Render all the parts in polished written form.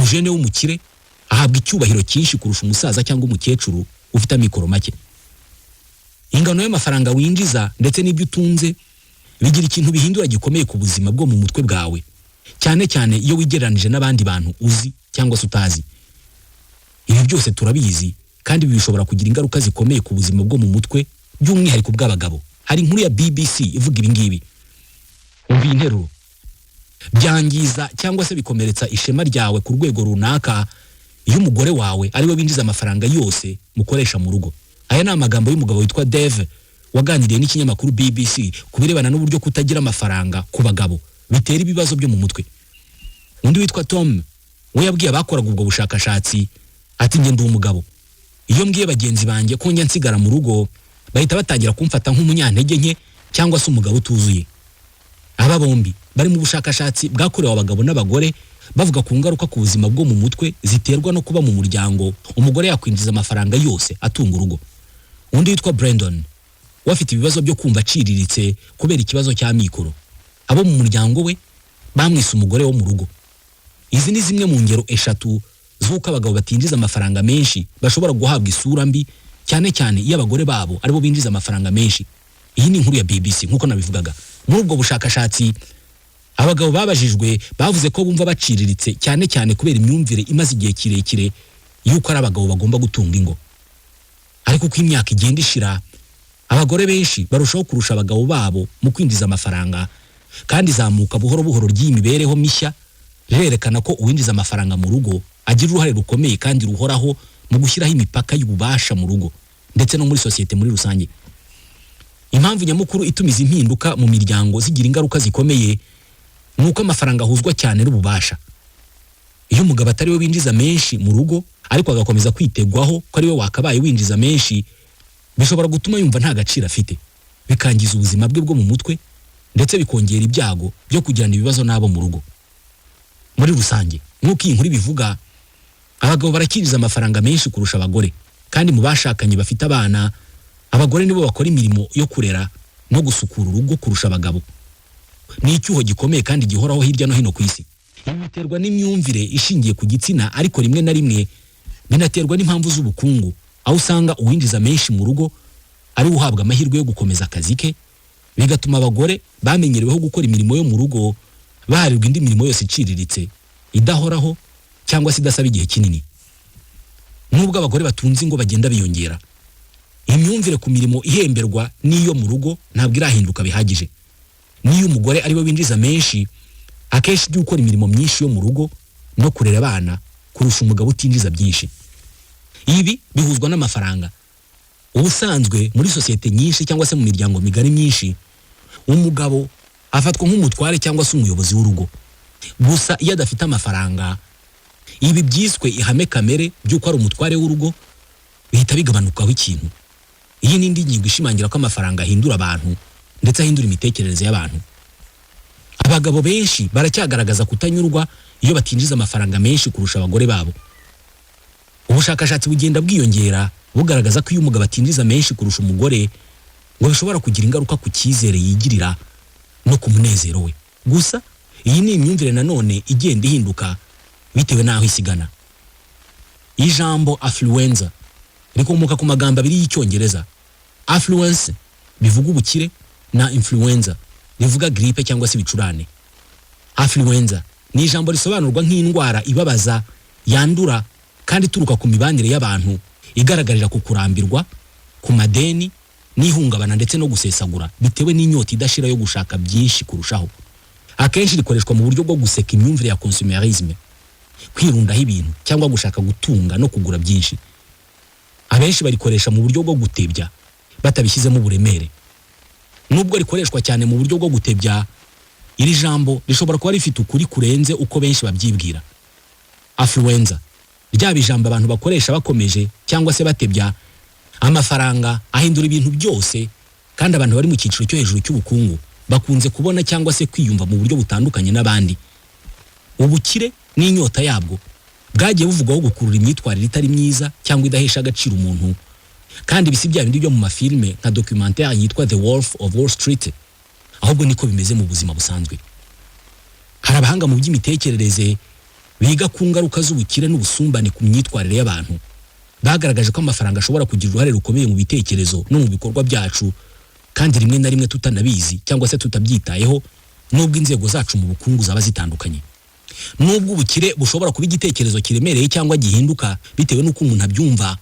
umujene w'umukire ahabwa icyubahiro cyinshi kurusha umusaza cyangwa umukecuru ufite amikoro make. Ingano y'amafaranga winjiza ndetse n'ibyo utunze bigira ikintu bihindura gikomeye ku buzima bwo mu mutwe bwawe, cyane cyane iyo wigereranije n'abandi bantu uzi cyangwa se utazi. Ibi byose turabizi kandi bishobora kugira ingaruka zikomeye ku buzima bwo mu mutwe, by'umwihariko bw'abagabo. Hari inkuru ya BBC ivuga ibi ngibi. Umva interuro: byangiza cyangwa se bikomeretsa ishema ryawe ku rwego runaka iyo umugore wawe ari we winjiza amafaranga yose mukoresha mu rugo. Aya ni amagambo y'umugabo witwa Dave waganiriye n'ikinyamakuru BBC ku birebana n'uburyo kutagira amafaranga ku bagabo bitera ibibazo byo mu mutwe. Undi witwa Tom we yabwiye abakoraga ubwo bushakashatsi ati njye ndi umugabo, iyo mbwiye bagenzi banjye ko njya nsigara mu rugo bahita batangira kumfata nk'umunyantege nke cyangwa se umugabo utuzuye. Aba bombi bari mu bushakashatsi bwakorewe abagabo n'abagore bavuga ku ngaruka ku buzima bwo mu mutwe ziterwa no kuba mu muryango umugore yakwinjiza amafaranga yose atunga urugo. Undi witwa Brandon wafite ibibazo byo kumva aciriritse kubera ikibazo cy'amikoro. Abo mu muryango we bamwise umugore wo mu rugo. Izi ni zimwe mu ngero eshatu z'uko abagabo batinjiza amafaranga menshi bashobora guhabwa isura mbi, cyane cyane iyo abagore babo aribo binjiza amafaranga menshi. Iyi ni inkuru ya BBC nkuko nabivugaga. Muri ubwo bushakashatsi abagabo babajijwe bavuze ko bumva baciriritse cyane cyane kubera imyumvire imaze igihe kirekire yuko ari abagabo bagomba gutunga ingo. Ariko uko imyaka igenda ishira abagore benshi barushaho kurusha abagabo babo mu kwinjiza amafaranga, kandi zamuka buhoro buhoro ry'imibereho mishya rirerekana ko uwinjiza amafaranga mu rugo agira uruhare rukomeye kandi ruhoraho mu gushyiraho imipaka y'ububasha mu rugo ndetse no muri sosiyete muri rusange. Impamvu nyamukuru itumiza impinduka mu miryango zigira ingaruka zikomeye nuko amafaranga ahuzwa cyane n'ububasha. Iyo umugabo atari we winjiza menshi mu rugo ariko agakomeza kwitegwaho ko ari we wakabaye winjiza menshi, bishobora gutuma yumva nta gaciro afite, bikangiza ubuzima bwe bwo mu mutwe ndetse bikongera ibyago byo kugirana ibibazo n'abo mu rugo. Muri rusange nk'uko iyi nkuru bivuga, abagabo barakinjiza amafaranga menshi kurusha abagore, kandi mu bashakanye bafite abana abagore nibo bakora imirimo yo kurera no gusukura urugo kurusha abagabo. Ni icyuho gikomeye kandi gihoraho hirya no hino ku isi. Ibi biterwa n'imyumvire ishingiye ku gitsina, ariko rimwe na rimwe binaterwa n'impamvu z'ubukungu, aho usanga uwinjiza menshi mu rugo ari uhabwa amahirwe yo gukomeza akazi ke, bigatuma abagore bamenyereweho gukora imirimo yo mu rugo baharirwa indi mirimo yose iciriritse idahoraho cyangwa se idasaba igihe kinini. Nubwo abagore batunze ingo bagenda biyongera, imyumvire ku mirimo ihemberwa n'iyo mu rugo ntabwo irahinduka bihagije. Niyo umugore ari we winjiza menshi, akenshi ujya ukora imirimo myinshi yo mu rugo no kurera abana kurusha umugabo utinjiza byinshi. Ibi bihuzwa n'amafaranga. Ubusanzwe muri sosiyete nyinshi cyangwa se mu miryango migari myinshi, umugabo afatwa nk'umutware cyangwa se umuyobozi w'urugo. Gusa iyo adafite amafaranga, ibi byiswe ihame kamere by'uko ari umutware w'urugo bihita bigabanukaho ikintu. Iyi ni indi ngingo ishimangira ko amafaranga ahindura abantu ndetse ahindura imitekerereze y'abantu. Abagabo benshi baracyagaragaza kutanyurwa iyo batinjiza amafaranga menshi kurusha abagore babo. Ubushakashatsi bugenda bwiyongera bugaragaza ko iyo umugabo atinjiza menshi kurusha umugore ngo bishobora kugira ingaruka ku cyizere yigirira no ku munezero we. Gusa iyi ni imyumvire nanone igenda ihinduka bitewe n'aho isigana. Ijambo affluenza rikomoka ku magambo abiri y'Icyongereza. Affluence bivuga ubukire na influenza rivuga gripe cyangwa se ibicurane. Affluenza ni ijambo risobanurwa nk'indwara ibabaza yandura kandi ituruka ku mibanire y'abantu, igaragarira ku kurambirwa, ku madeni n'ihungabana ndetse no gusesagura bitewe n'inyota idashira yo gushaka byinshi kurushaho. Akenshi rikoreshwa mu buryo bwo guseka imyumvire ya consumerisme, kwirundaho ibintu cyangwa gushaka gutunga no kugura byinshi. Abenshi barikoresha mu buryo bwo gutebya batabishyizemo uburemere. Nubwo rikoreshwa cyane mu buryo bwo gutebya, iri jambo rishobora kuba rifite ukuri kurenze uko benshi babyibwira. Affluenza ryaba ijambo abantu bakoresha bakomeje cyangwa se batebya, amafaranga ahindura ibintu byose, kandi abantu bari mu cyiciro cyo hejuru cy'ubukungu bakunze kubona cyangwa se kwiyumva mu buryo butandukanye n'abandi. Ubukire n'inyota yabwo bwagiye buvugwaho gukurura imyitwarire itari myiza cyangwa idahesha agaciro umuntu, kandi bisi bya bindi byo mu mafilme nka documentaire yitwa The Wolf of Wall Street. Ahubwo niko bimeze mu buzima busanzwe. Hari abahanga mu by'imitekerereze biga ku ngaruka z'ubukire n'ubusumbane ku myitwarire y'abantu. Bagaragaje ko amafaranga ashobora kugira uruhare rukomeye mu bitekerezo no mu bikorwa byacu, kandi rimwe na rimwe tutanabizi cyangwa se tutabyitayeho, nubwo inzego zacu mu bukungu zaba zitandukanye. Nubwo ubukire bushobora kuba igitekerezo kiremereye cyangwa gihinduka bitewe n'uko umuntu abyumva,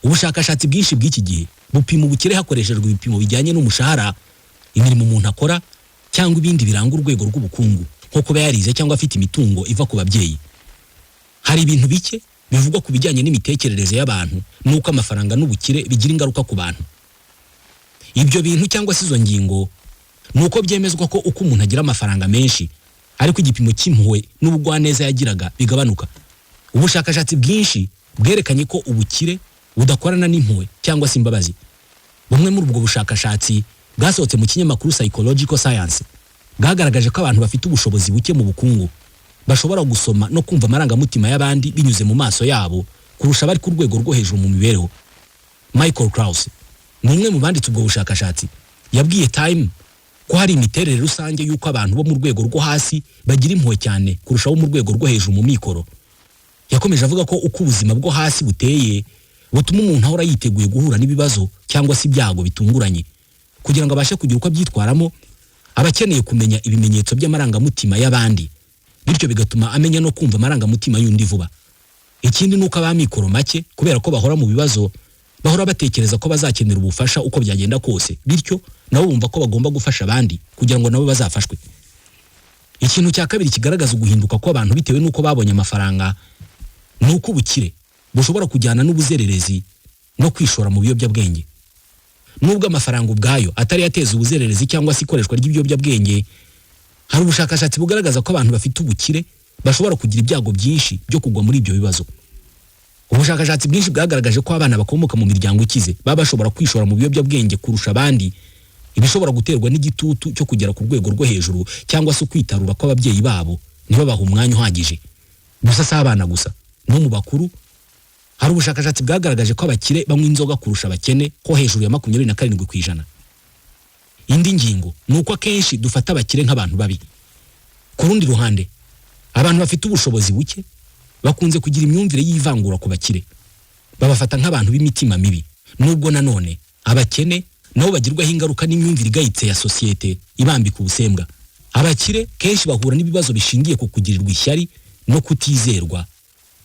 ubushakashatsi bwinshi bw'iki gihe bupima ubukire hakoreshejwe ibipimo bijyanye n'umushahara, imirimo umuntu akora, cyangwa ibindi biranga urwego rw'ubukungu, nko kuba yarize cyangwa afite imitungo iva ku babyeyi. Hari ibintu bike bivugwa ku bijyanye n'imitekerereze y'abantu n'uko amafaranga n'ubukire bigira ingaruka ku bantu. Ibyo bintu cyangwa se izo ngingo nuko byemezwa ko uko umuntu agira amafaranga menshi ariko igipimo cy'impuhwe n'ubugwaneza yagiraga bigabanuka. Ubushakashatsi bwinshi bwerekanye ko ubukire budakorana n'impuhwe cyangwa se imbabazi. Bumwe muri ubwo bushakashatsi bwasohotse mu kinyamakuru Psychological Science bwagaragaje ko abantu bafite ubushobozi buke mu bukungu bashobora gusoma no kumva amarangamutima y'abandi binyuze mu maso yabo kurusha bari ku rwego rwo hejuru mu mibereho. Michael Krauss ni umwe mu banditse ubwo bushakashatsi, yabwiye Time ko hari imiterere rusange y'uko abantu bo mu rwego rwo hasi bagira impuhwe cyane kurushaho mu rwego rwo hejuru mu mikoro. Yakomeje avuga ko uko ubuzima bwo hasi buteye butuma umuntu ahora yiteguye guhura n'ibibazo cyangwa se ibyago bitunguranye. Kugira ngo abashe kugira uko abyitwaramo, aba akeneye kumenya ibimenyetso by'amarangamutima y'abandi, bityo bigatuma amenya no kumva amarangamutima y'undi vuba. Ikindi nuko abamikoro make, kubera ko bahora mu bibazo, bahora batekereza ko bazakenera ubufasha uko byagenda kose, bityo nabo bumva ko bagomba gufasha abandi kugira ngo nabo bazafashwe. Ikintu cya kabiri kigaragaza uguhinduka kw'abantu bitewe n'uko babonye amafaranga, nuko ubukire bushobora kujyana n'ubuzererezi no kwishora mu biyobyabwenge. Nubwo amafaranga ubwayo atari yateza ubuzererezi cyangwa se ikoreshwa ry'ibiyobyabwenge, hari ubushakashatsi bugaragaza ko abantu bafite ubukire bashobora kugira ibyago byinshi byo kugwa muri ibyo bibazo. Ubushakashatsi bwinshi bwagaragaje ko abana bakomoka mu miryango ikize baba bashobora kwishora mu biyobyabwenge kurusha abandi, ibishobora guterwa n'igitutu cyo kugera ku rwego rwo hejuru cyangwa se kwitarura kw'ababyeyi babo ntibabahe umwanya uhagije. Gusa si abana gusa, no mu bakuru hari ubushakashatsi bwagaragaje ko abakire banywa inzoga kurusha abakene ko hejuru ya 27%. Indi ngingo ni uko akenshi dufata abakire nk'abantu babi. Ku rundi ruhande, abantu bafite ubushobozi buke bakunze kugira imyumvire y'ivangura ku bakire, babafata nk'abantu b'imitima mibi. Nubwo nanone abakene nabo bagirwaho ingaruka n'imyumvire igayitse ya sosiyete ibambika ubusembwa. Abakire kenshi bahura n'ibibazo bishingiye ku kugirirwa ishyari no kutizerwa,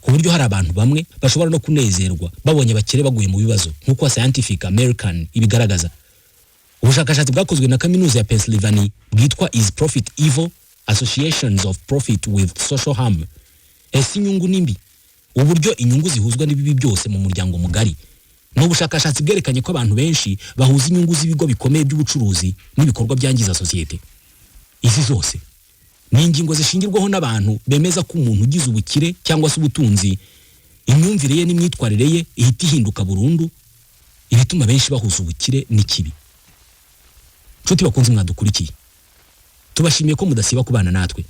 ku buryo hari abantu bamwe bashobora no kunezerwa babonye abakire baguye mu bibazo, nk'uko Scientific American ibigaragaza. Ubushakashatsi bwakozwe na kaminuza ya Pennsylvania bwitwa Is Profit Evil? Associations of Profit with Social Harm. Ese inyungu nimbi, uburyo inyungu zihuzwa n'ibibi byose mu muryango mugari. N'ubushakashatsi bwerekanye ko abantu benshi bahuza inyungu z'ibigo bikomeye by'ubucuruzi n'ibikorwa byangiza sosiyete. Izi zose ni ingingo zishingirwaho n'abantu bemeza ko umuntu ugize ubukire cyangwa se ubutunzi, imyumvire ye n'imyitwarire ye ihita ihinduka burundu, ibituma benshi bahuza ubukire n'ikibi. Nshuti bakunze mwadukurikiye, tubashimiye ko mudasiba kubana natwe.